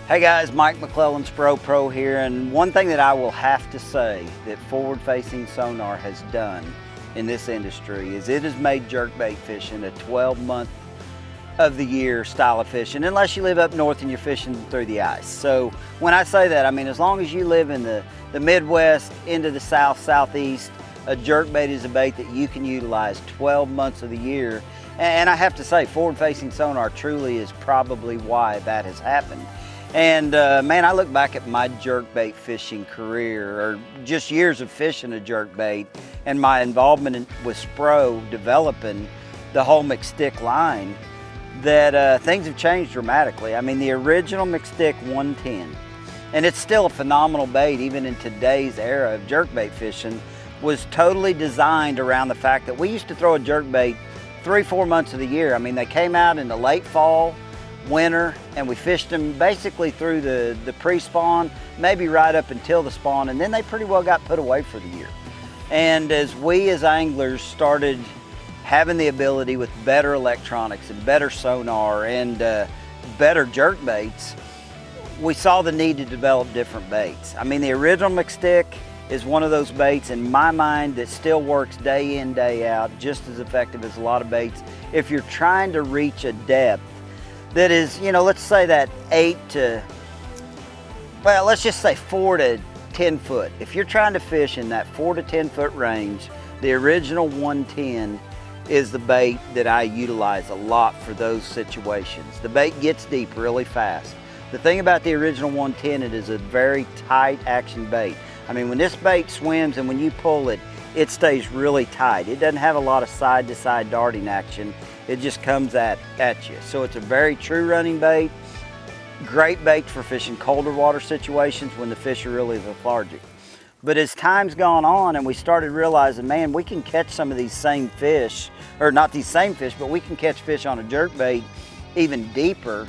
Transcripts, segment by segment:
Hey guys, Mike McClelland, SPRO Pro here, and one thing that I will have to say that forward-facing sonar has done in this industry is it has made jerkbait fishing a 12-month of the year style of fishing, unless you live up north and you're fishing through the ice. So when I say that, I mean as long as you live in the Midwest into the South, Southeast, a jerkbait is a bait that you can utilize 12 months of the year. And I have to say, forward-facing sonar truly is probably why that has happened. And man, I look back at my jerkbait fishing career, or just years of fishing a jerkbait, and my involvement with SPRO developing the whole McStick line, that things have changed dramatically. I mean, the original McStick 110, and it's still a phenomenal bait even in today's era of jerkbait fishing, was totally designed around the fact that we used to throw a jerkbait 3-4 months of the year. I mean, they came out in the late fall, winter, and we fished them basically through the pre-spawn, maybe right up until the spawn, and then they pretty well got put away for the year. And as we as anglers started having the ability with better electronics and better sonar and better jerk baits, we saw the need to develop different baits. I mean, the original McStick is one of those baits in my mind that still works day in, day out, just as effective as a lot of baits. If you're trying to reach a depth that is, you know, let's say that 8 to, well, let's just say 4 to 10 foot. If you're trying to fish in that 4 to 10 foot range, the original 110 is the bait that I utilize a lot for those situations. The bait gets deep really fast. The thing about the original 110, it is a very tight action bait. I mean, when this bait swims and when you pull it, it stays really tight. It doesn't have a lot of side to side darting action. It just comes at you. So it's a very true running bait. Great bait for fishing colder water situations when the fish are really lethargic. But as time's gone on and we started realizing, man, we can catch some of these same fish, or not these same fish, but we can catch fish on a jerkbait even deeper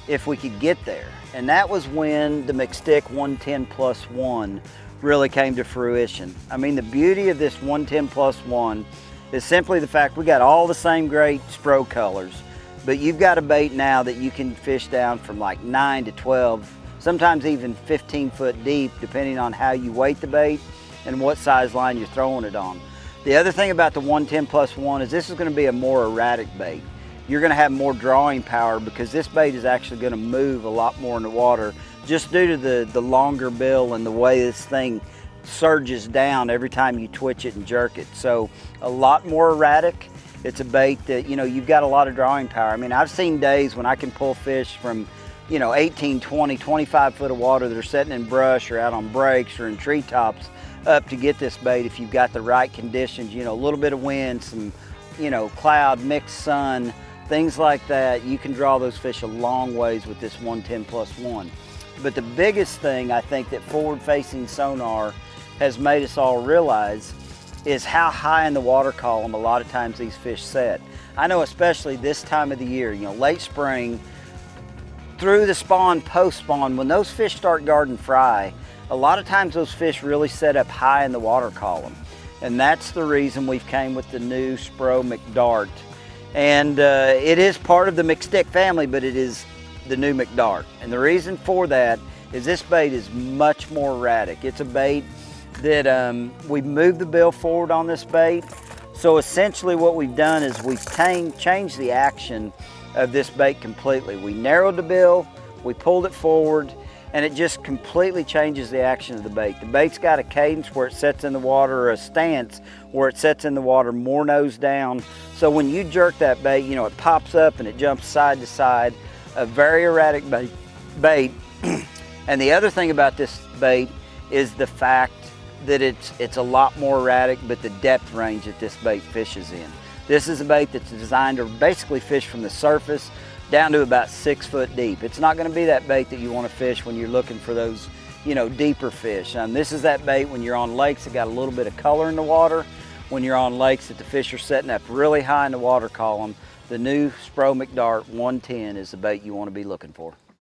if we could get there. And that was when the McStick 110+1 really came to fruition. I mean, the beauty of this 110+1 is simply the fact we got all the same great SPRO colors, but you've got a bait now that you can fish down from like 9 to 12, sometimes even 15 foot deep, depending on how you weight the bait and what size line you're throwing it on. The other thing about the 110+1 is this is going to be a more erratic bait. You're going to have more drawing power because this bait is actually going to move a lot more in the water just due to the longer bill and the way this thing surges down every time you twitch it and jerk it. So a lot more erratic. It's a bait that, you know, you've got a lot of drawing power. I mean, I've seen days when I can pull fish from, you know, 18, 20, 25 foot of water that are sitting in brush or out on breaks or in treetops up to get this bait if you've got the right conditions, you know, a little bit of wind, some, you know, cloud, mixed sun, things like that. You can draw those fish a long ways with this 110+1. But the biggest thing I think that forward-facing sonar has made us all realize is how high in the water column a lot of times these fish set. I know especially this time of the year, you know, late spring, through the spawn, post-spawn, when those fish start guarding fry, a lot of times those fish really set up high in the water column. And that's the reason we've came with the new SPRO McDart. And it is part of the McStick family, but it is the new McDart. And the reason for that is this bait is much more erratic. It's a bait that we've moved the bill forward on this bait. So essentially what we've done is we've changed the action of this bait completely. We narrowed the bill, we pulled it forward, and it just completely changes the action of the bait. The bait's got a cadence where it sets in the water, or a stance where it sets in the water more nose down. So when you jerk that bait, you know, it pops up and it jumps side to side. A very erratic bait. And the other thing about this bait is the fact that it's a lot more erratic, but the depth range that this bait fishes in. This is a bait that's designed to basically fish from the surface down to about 6 foot deep. It's not going to be that bait that you want to fish when you're looking for those, you know, deeper fish. This is that bait when you're on lakes that got a little bit of color in the water, when you're on lakes that the fish are setting up really high in the water column. The new SPRO McDart 110 is the bait you want to be looking for.